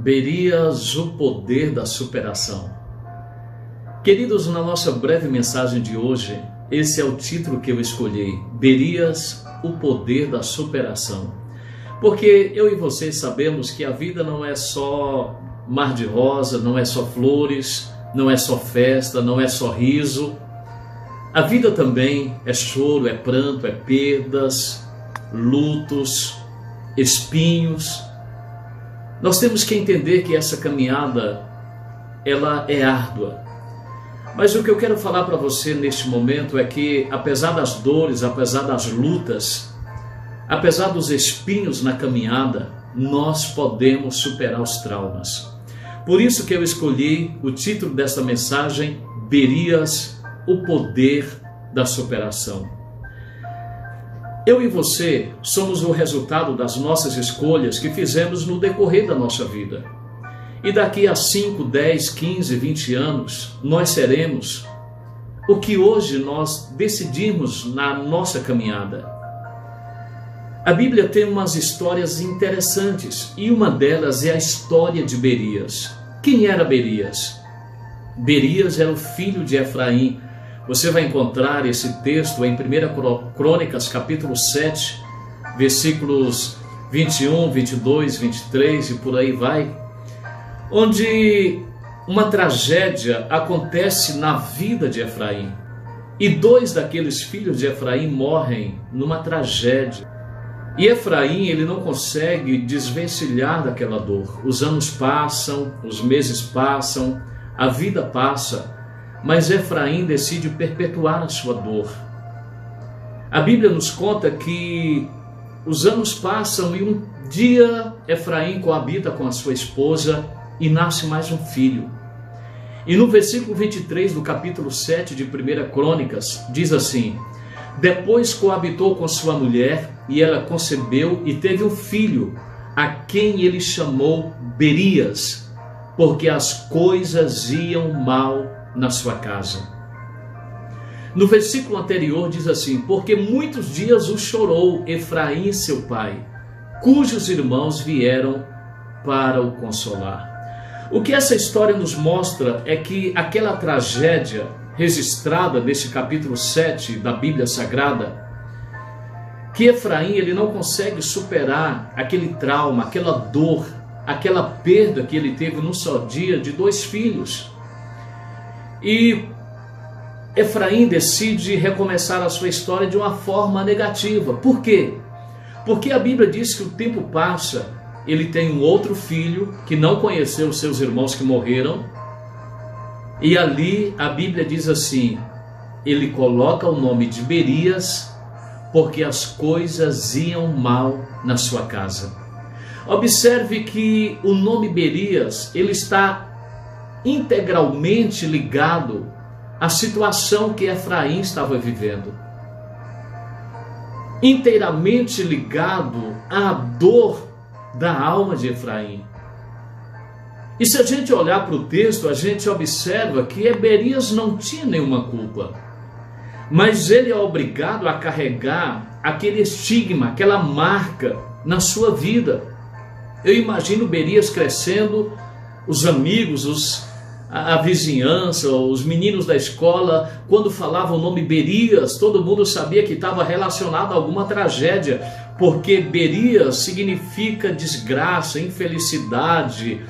Berias, o poder da superação. Queridos, na nossa breve mensagem de hoje, esse é o título que eu escolhi: Berias, o poder da superação. Porque eu e vocês sabemos que a vida não é só mar de rosa, não é só flores, não é só festa, não é só riso. A vida também é choro, é pranto, é perdas, lutos, espinhos. Nós temos que entender que essa caminhada, ela é árdua. Mas o que eu quero falar para você neste momento é que, apesar das dores, apesar das lutas, apesar dos espinhos na caminhada, nós podemos superar os traumas. Por isso que eu escolhi o título desta mensagem: Berias, o poder da superação. Eu e você somos o resultado das nossas escolhas que fizemos no decorrer da nossa vida. E daqui a 5, 10, 15, 20 anos, nós seremos o que hoje nós decidimos na nossa caminhada. A Bíblia tem umas histórias interessantes e uma delas é a história de Berias. Quem era Berias? Berias era o filho de Efraim. Você vai encontrar esse texto em 1 Crônicas, capítulo 7, versículos 21, 22, 23 e por aí vai, onde uma tragédia acontece na vida de Efraim. E 2 daqueles filhos de Efraim morrem numa tragédia. E Efraim, ele não consegue desvencilhar daquela dor. Os anos passam, os meses passam, a vida passa, mas Efraim decide perpetuar a sua dor. A Bíblia nos conta que os anos passam e um dia Efraim coabita com a sua esposa e nasce mais um filho. E no versículo 23 do capítulo 7 de 1 Crônicas, diz assim: depois coabitou com sua mulher e ela concebeu e teve um filho, a quem ele chamou Berias, porque as coisas iam mal na sua casa. No versículo anterior diz assim: porque muitos dias o chorou Efraim seu pai, cujos irmãos vieram para o consolar. O que essa história nos mostra é que aquela tragédia registrada nesse capítulo 7 da Bíblia Sagrada, que Efraim ele não consegue superar aquele trauma, aquela dor, aquela perda que ele teve num só dia de 2 filhos. E Efraim decide recomeçar a sua história de uma forma negativa. Por quê? Porque a Bíblia diz que o tempo passa, ele tem um outro filho que não conheceu os seus irmãos que morreram. E ali a Bíblia diz assim: ele coloca o nome de Berias, porque as coisas iam mal na sua casa. Observe que o nome Berias, ele está integralmente ligado à situação que Efraim estava vivendo. Inteiramente ligado à dor da alma de Efraim. E se a gente olhar para o texto, a gente observa que Berias não tinha nenhuma culpa, mas ele é obrigado a carregar aquele estigma, aquela marca na sua vida. Eu imagino Berias crescendo, os amigos, a vizinhança, os meninos da escola, quando falavam o nome Berias, todo mundo sabia que estava relacionado a alguma tragédia, porque Berias significa desgraça, infelicidade,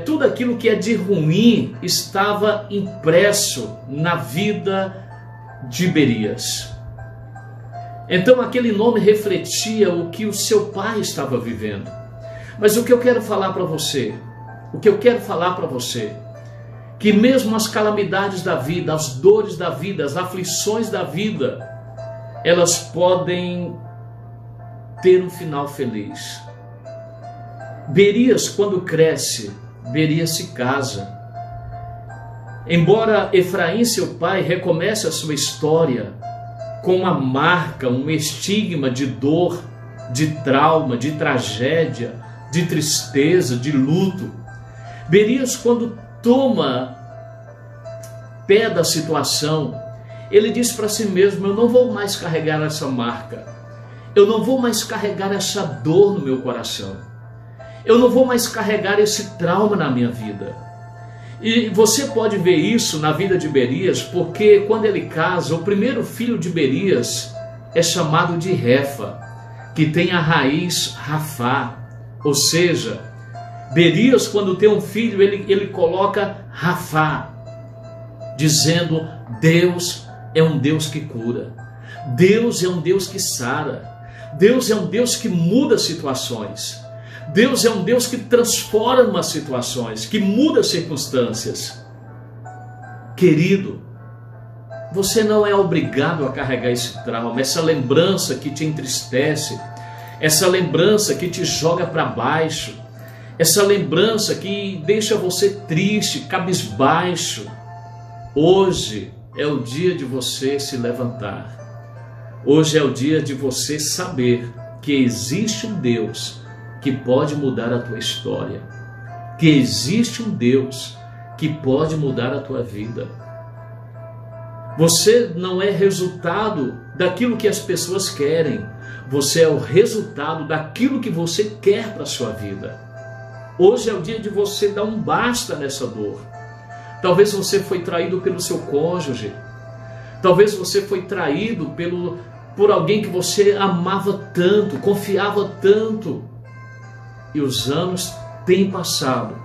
tudo aquilo que é de ruim estava impresso na vida de Berias. Então aquele nome refletia o que o seu pai estava vivendo. Mas o que eu quero falar para você, que mesmo as calamidades da vida, as dores da vida, as aflições da vida, elas podem ter um final feliz. Berias, quando cresce, Berias se casa. Embora Efraim, seu pai, recomece a sua história com uma marca, um estigma de dor, de trauma, de tragédia, de tristeza, de luto, Berias, quando toma pé da situação, ele diz para si mesmo: eu não vou mais carregar essa marca, eu não vou mais carregar essa dor no meu coração, Eu não vou mais carregar esse trauma na minha vida. E você pode ver isso na vida de Berias, porque quando ele casa, o primeiro filho de Berias é chamado de Refa, que tem a raiz Rafá. Ou seja, Berias, quando tem um filho, ele coloca Rafá, dizendo: Deus é um Deus que cura, Deus é um Deus que sara, Deus é um Deus que muda situações, Deus é um Deus que transforma situações, que muda circunstâncias. Querido, você não é obrigado a carregar esse trauma, essa lembrança que te entristece, essa lembrança que te joga para baixo, essa lembrança que deixa você triste, cabisbaixo. Hoje é o dia de você se levantar. Hoje é o dia de você saber que existe um Deus que pode mudar a tua história, que existe um Deus que pode mudar a tua vida. Você não é resultado daquilo que as pessoas querem, você é o resultado daquilo que você quer para a sua vida. Hoje é o dia de você dar um basta nessa dor. Talvez você foi traído pelo seu cônjuge, talvez você foi traído por alguém que você amava tanto, confiava tanto, e os anos têm passado,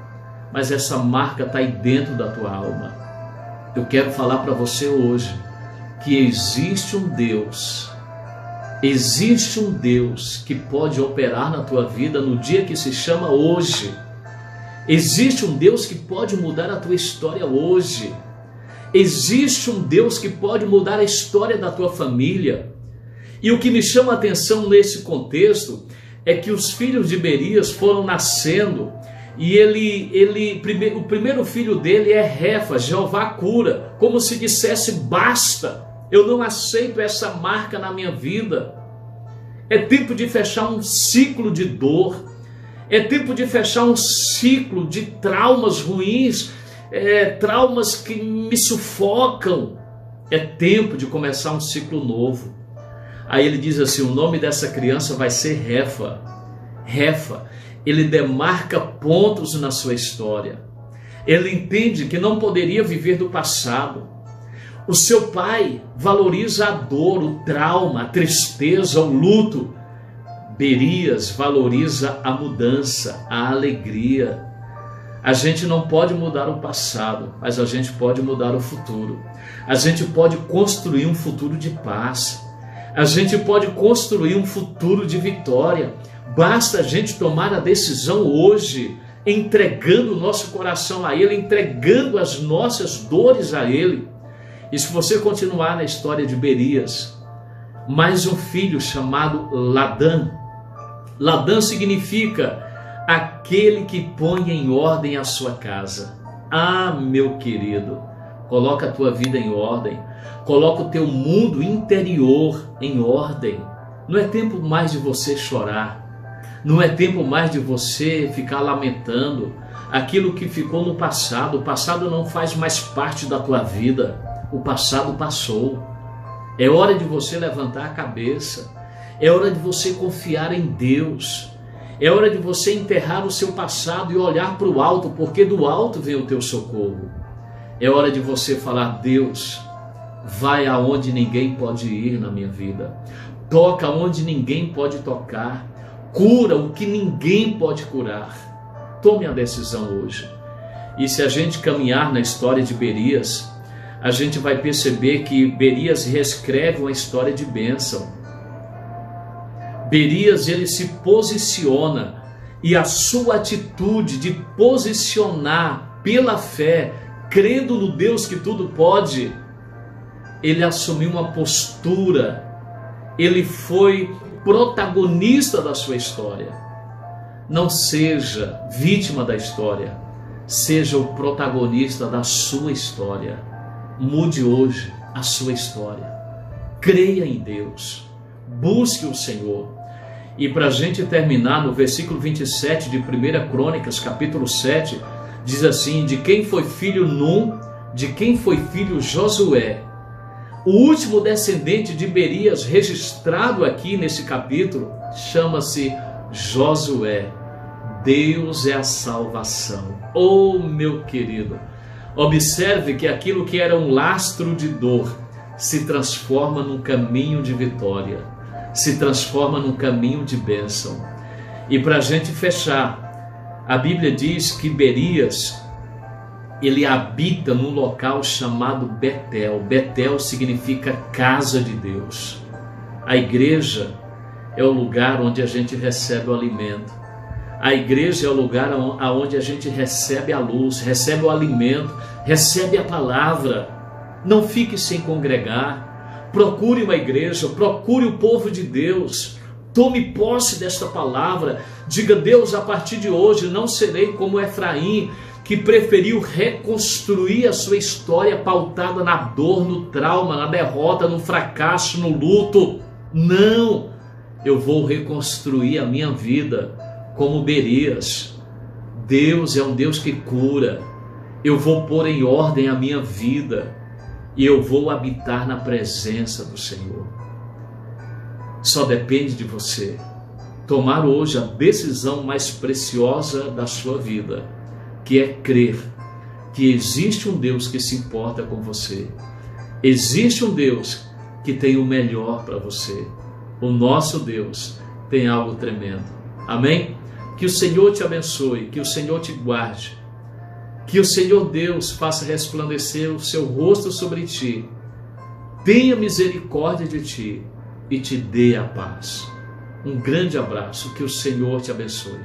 mas essa marca está aí dentro da tua alma. Eu quero falar para você hoje que existe um Deus que pode operar na tua vida no dia que se chama hoje. Existe um Deus que pode mudar a tua história hoje. Existe um Deus que pode mudar a história da tua família. E o que me chama a atenção nesse contexto é que os filhos de Berias foram nascendo, e o primeiro filho dele é Refa, Jeová cura, como se dissesse: basta, eu não aceito essa marca na minha vida. É tempo de fechar um ciclo de dor, é tempo de fechar um ciclo de traumas ruins, traumas que me sufocam. É tempo de começar um ciclo novo. Aí ele diz assim: o nome dessa criança vai ser Refa. Refa, ele demarca pontos na sua história. Ele entende que não poderia viver do passado. O seu pai valoriza a dor, o trauma, a tristeza, o luto. Berias valoriza a mudança, a alegria. A gente não pode mudar o passado, mas a gente pode mudar o futuro. A gente pode construir um futuro de paz. A gente pode construir um futuro de vitória. Basta a gente tomar a decisão hoje, entregando o nosso coração a Ele, entregando as nossas dores a Ele. E se você continuar na história de Berias, mais um filho chamado Ladã. Ladã significa aquele que põe em ordem a sua casa. Ah, meu querido, coloca a tua vida em ordem. Coloca o teu mundo interior em ordem. Não é tempo mais de você chorar. Não é tempo mais de você ficar lamentando aquilo que ficou no passado. O passado não faz mais parte da tua vida. O passado passou. É hora de você levantar a cabeça. É hora de você confiar em Deus. É hora de você enterrar o seu passado e olhar para o alto, porque do alto vem o teu socorro. É hora de você falar: Deus, vai aonde ninguém pode ir na minha vida. Toca onde ninguém pode tocar. Cura o que ninguém pode curar. Tome a decisão hoje. E se a gente caminhar na história de Berias, a gente vai perceber que Berias reescreve uma história de bênção. Berias, ele se posiciona, e a sua atitude de posicionar pela fé, crendo no Deus que tudo pode, ele assumiu uma postura, ele foi protagonista da sua história. Não seja vítima da história, seja o protagonista da sua história. Mude hoje a sua história. Creia em Deus, busque o Senhor. E para a gente terminar, no versículo 27 de 1 Crônicas, capítulo 7, diz assim: de quem foi filho Num, de quem foi filho Josué. O último descendente de Berias registrado aqui nesse capítulo chama-se Josué. Deus é a salvação. Oh, meu querido, observe que aquilo que era um lastro de dor se transforma num caminho de vitória, se transforma num caminho de bênção. E para a gente fechar, a Bíblia diz que Berias, ele habita num local chamado Betel. Betel significa casa de Deus. A igreja é o lugar onde a gente recebe o alimento. A igreja é o lugar onde a gente recebe a luz, recebe o alimento, recebe a palavra. Não fique sem congregar. Procure uma igreja, procure o povo de Deus. Tome posse desta palavra. Diga: Deus, a partir de hoje não serei como Efraim, que preferiu reconstruir a sua história pautada na dor, no trauma, na derrota, no fracasso, no luto. Não, eu vou reconstruir a minha vida como Berias. Deus é um Deus que cura. Eu vou pôr em ordem a minha vida e eu vou habitar na presença do Senhor. Só depende de você tomar hoje a decisão mais preciosa da sua vida, que é crer que existe um Deus que se importa com você. Existe um Deus que tem o melhor para você. O nosso Deus tem algo tremendo. Amém? Que o Senhor te abençoe, que o Senhor te guarde, que o Senhor Deus faça resplandecer o seu rosto sobre ti, tenha misericórdia de ti e te dê a paz. Um grande abraço, que o Senhor te abençoe.